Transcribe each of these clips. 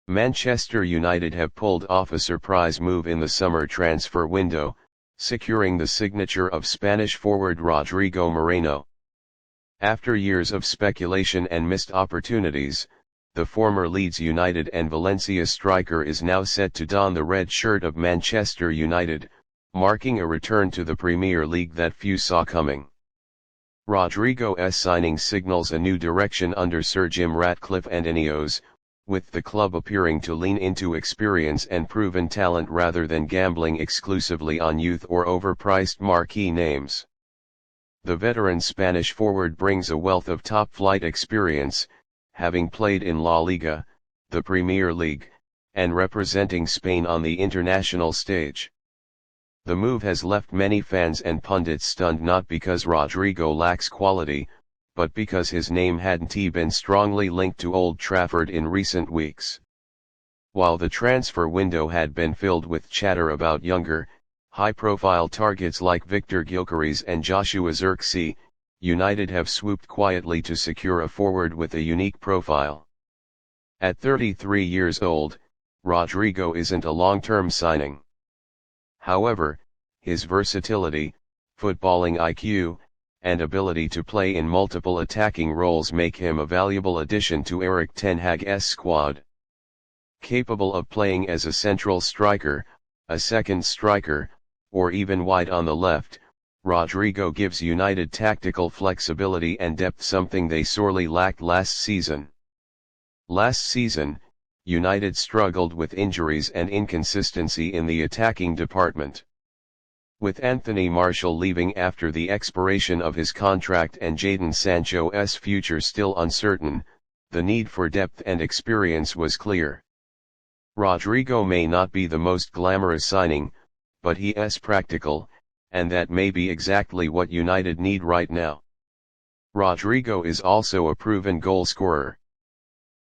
Manchester United have pulled off a surprise move in the summer transfer window, securing the signature of Spanish forward Rodrigo Moreno. After years of speculation and missed opportunities, the former Leeds United and Valencia striker is now set to don the red shirt of Manchester United, marking a return to the Premier League that few saw coming. Rodrigo's signing signals a new direction under Sir Jim Ratcliffe and Ineos, with the club appearing to lean into experience and proven talent rather than gambling exclusively on youth or overpriced marquee names. The veteran Spanish forward brings a wealth of top-flight experience, having played in La Liga, the Premier League, and representing Spain on the international stage. The move has left many fans and pundits stunned, not because Rodrigo lacks quality, but because his name hadn't been strongly linked to Old Trafford in recent weeks. While the transfer window had been filled with chatter about younger, high-profile targets like Victor Gyökeres and Joshua Zirkzee, United have swooped quietly to secure a forward with a unique profile. At 33 years old, Rodrigo isn't a long-term signing. However, his versatility, footballing IQ, and ability to play in multiple attacking roles make him a valuable addition to Erik Ten Hag's squad. Capable of playing as a central striker, a second striker, or even wide on the left, Rodrigo gives United tactical flexibility and depth, something they sorely lacked last season. Last season, United struggled with injuries and inconsistency in the attacking department. With Anthony Martial leaving after the expiration of his contract and Jadon Sancho's future still uncertain, the need for depth and experience was clear. Rodrigo may not be the most glamorous signing, but he is practical, and that may be exactly what United need right now. Rodrigo is also a proven goalscorer.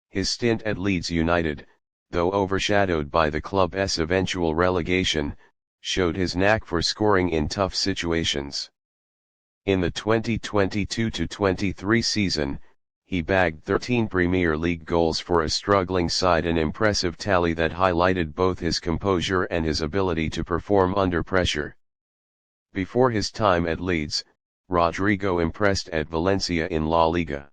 His stint at Leeds United, though overshadowed by the club's eventual relegation, showed his knack for scoring in tough situations. In the 2022-23 season, he bagged 13 Premier League goals for a struggling side, an impressive tally that highlighted both his composure and his ability to perform under pressure. Before his time at Leeds, Rodrigo impressed at Valencia in La Liga.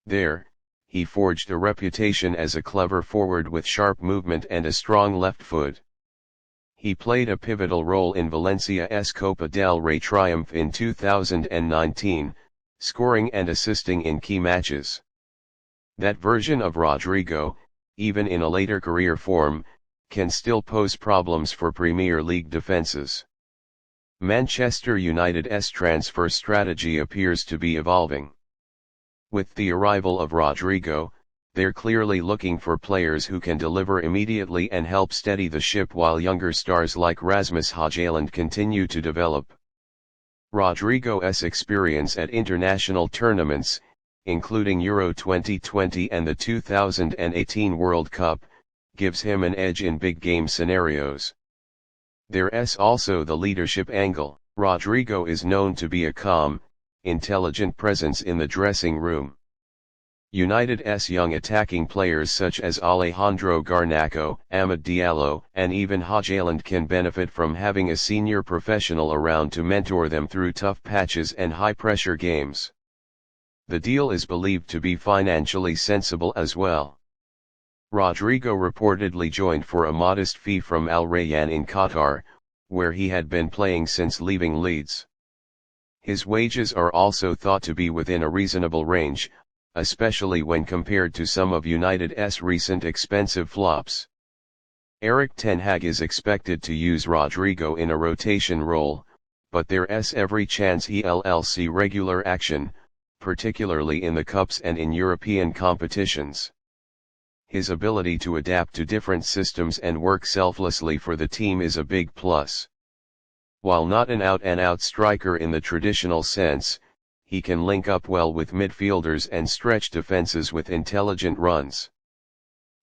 There, he forged a reputation as a clever forward with sharp movement and a strong left foot. He played a pivotal role in Valencia's Copa del Rey triumph in 2019, scoring and assisting in key matches. That version of Rodrigo, even in a later career form, can still pose problems for Premier League defenses. Manchester United's transfer strategy appears to be evolving. With the arrival of Rodrigo, they're clearly looking for players who can deliver immediately and help steady the ship while younger stars like Rasmus Højlund continue to develop. Rodrigo's experience at international tournaments, including Euro 2020 and the 2018 World Cup, gives him an edge in big game scenarios. There's also the leadership angle. Rodrigo is known to be a calm, intelligent presence in the dressing room. United's young attacking players such as Alejandro Garnacho, Amad Diallo, and even Højlund can benefit from having a senior professional around to mentor them through tough patches and high-pressure games. The deal is believed to be financially sensible as well. Rodrigo reportedly joined for a modest fee from Al Rayyan in Qatar, where he had been playing since leaving Leeds. His wages are also thought to be within a reasonable range, especially when compared to some of United's recent expensive flops. Erik Ten Hag is expected to use Rodrigo in a rotation role, but there's every chance he'll see regular action, particularly in the Cups and in European competitions. His ability to adapt to different systems and work selflessly for the team is a big plus. While not an out-and-out striker in the traditional sense, he can link up well with midfielders and stretch defenses with intelligent runs.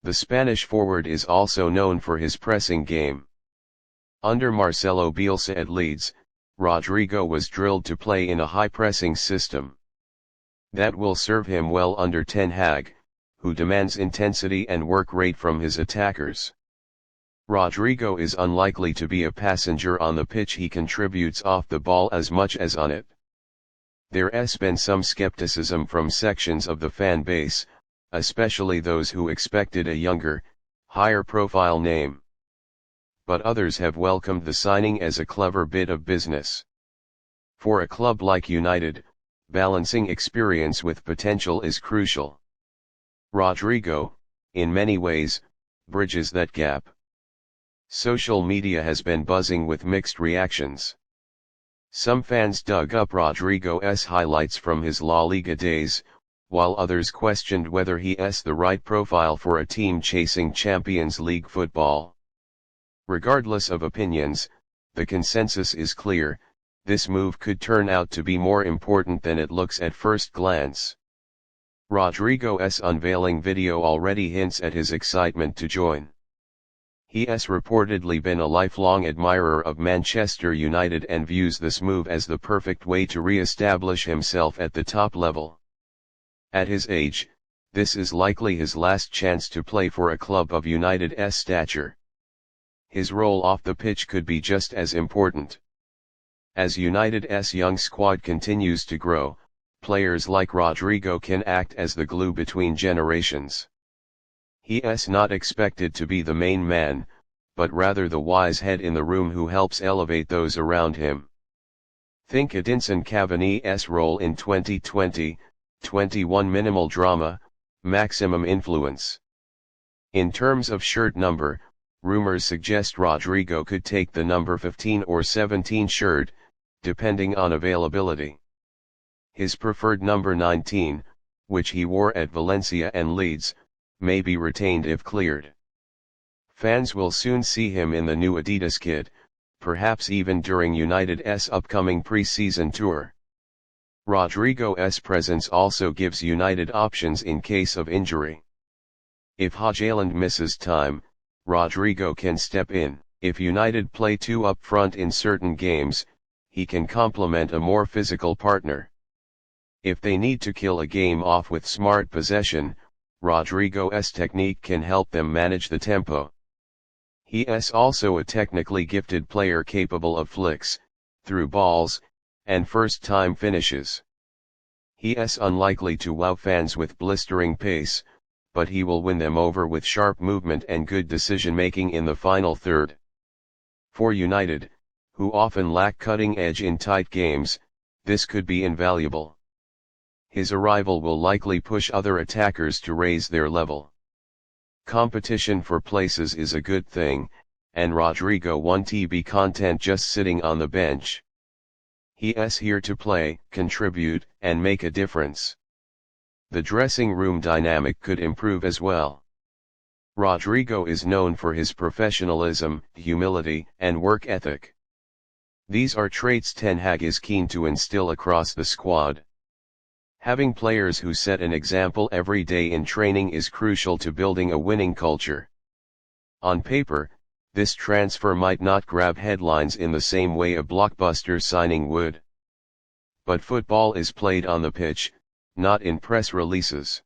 The Spanish forward is also known for his pressing game. Under Marcelo Bielsa at Leeds, Rodrigo was drilled to play in a high-pressing system. That will serve him well under Ten Hag, who demands intensity and work rate from his attackers. Rodrigo is unlikely to be a passenger on the pitch. He contributes off the ball as much as on it. There's been some skepticism from sections of the fan base, especially those who expected a younger, higher-profile name. But others have welcomed the signing as a clever bit of business. For a club like United, balancing experience with potential is crucial. Rodrigo, in many ways, bridges that gap. Social media has been buzzing with mixed reactions. Some fans dug up Rodrigo's highlights from his La Liga days, while others questioned whether he's the right profile for a team chasing Champions League football. Regardless of opinions, the consensus is clear: this move could turn out to be more important than it looks at first glance. Rodrigo's unveiling video already hints at his excitement to join. He's reportedly been a lifelong admirer of Manchester United and views this move as the perfect way to re-establish himself at the top level. At his age, this is likely his last chance to play for a club of United's stature. His role off the pitch could be just as important. As United's young squad continues to grow, players like Rodrigo can act as the glue between generations. He's not expected to be the main man, but rather the wise head in the room who helps elevate those around him. Think Edinson Cavani's role in 2020-21: minimal drama, maximum influence. In terms of shirt number, rumors suggest Rodrigo could take the number 15 or 17 shirt, depending on availability. His preferred number 19, which he wore at Valencia and Leeds, may be retained if cleared. Fans will soon see him in the new Adidas kit, perhaps even during United's upcoming pre-season tour. Rodrigo's presence also gives United options in case of injury. If Højlund misses time, Rodrigo can step in. If United play two up front in certain games, he can complement a more physical partner. If they need to kill a game off with smart possession, Rodrigo's technique can help them manage the tempo. He's also a technically gifted player capable of flicks, through balls, and first-time finishes. He's unlikely to wow fans with blistering pace, but he will win them over with sharp movement and good decision-making in the final third. For United, who often lack cutting edge in tight games, this could be invaluable. His arrival will likely push other attackers to raise their level. Competition for places is a good thing, and Rodrigo won't be content just sitting on the bench. He's here to play, contribute, and make a difference. The dressing room dynamic could improve as well. Rodrigo is known for his professionalism, humility, and work ethic. These are traits Ten Hag is keen to instill across the squad. Having players who set an example every day in training is crucial to building a winning culture. On paper, this transfer might not grab headlines in the same way a blockbuster signing would. But football is played on the pitch, not in press releases.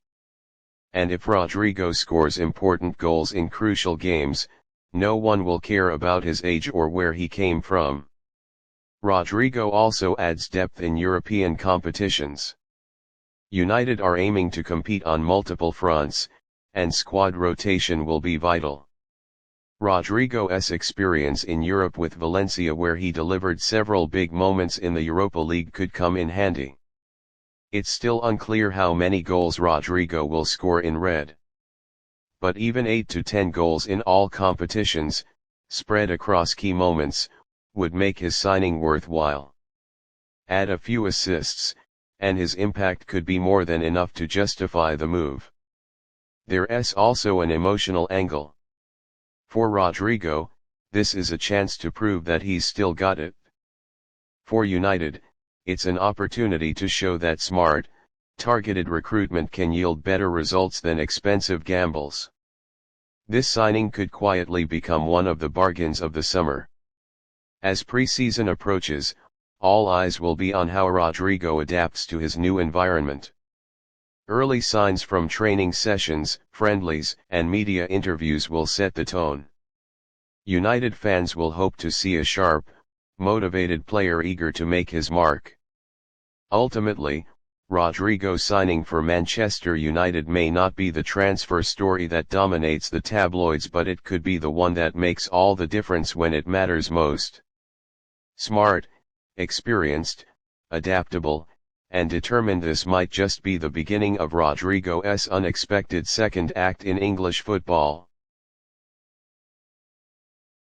And if Rodrigo scores important goals in crucial games, no one will care about his age or where he came from. Rodrigo also adds depth in European competitions. United are aiming to compete on multiple fronts, and squad rotation will be vital. Rodrigo's experience in Europe with Valencia, where he delivered several big moments in the Europa League, could come in handy. It's still unclear how many goals Rodrigo will score in red. But even 8 to 10 goals in all competitions, spread across key moments, would make his signing worthwhile. Add a few assists, and his impact could be more than enough to justify the move. There's also an emotional angle. For Rodrigo, this is a chance to prove that he's still got it. For United, it's an opportunity to show that smart, targeted recruitment can yield better results than expensive gambles. This signing could quietly become one of the bargains of the summer. As pre-season approaches, all eyes will be on how Rodrigo adapts to his new environment. Early signs from training sessions, friendlies, and media interviews will set the tone. United fans will hope to see a sharp, motivated player eager to make his mark. Ultimately, Rodrigo signing for Manchester United may not be the transfer story that dominates the tabloids, but it could be the one that makes all the difference when it matters most. Smart, experienced, adaptable, and determined, this might just be the beginning of Rodrigo's unexpected second act in English football.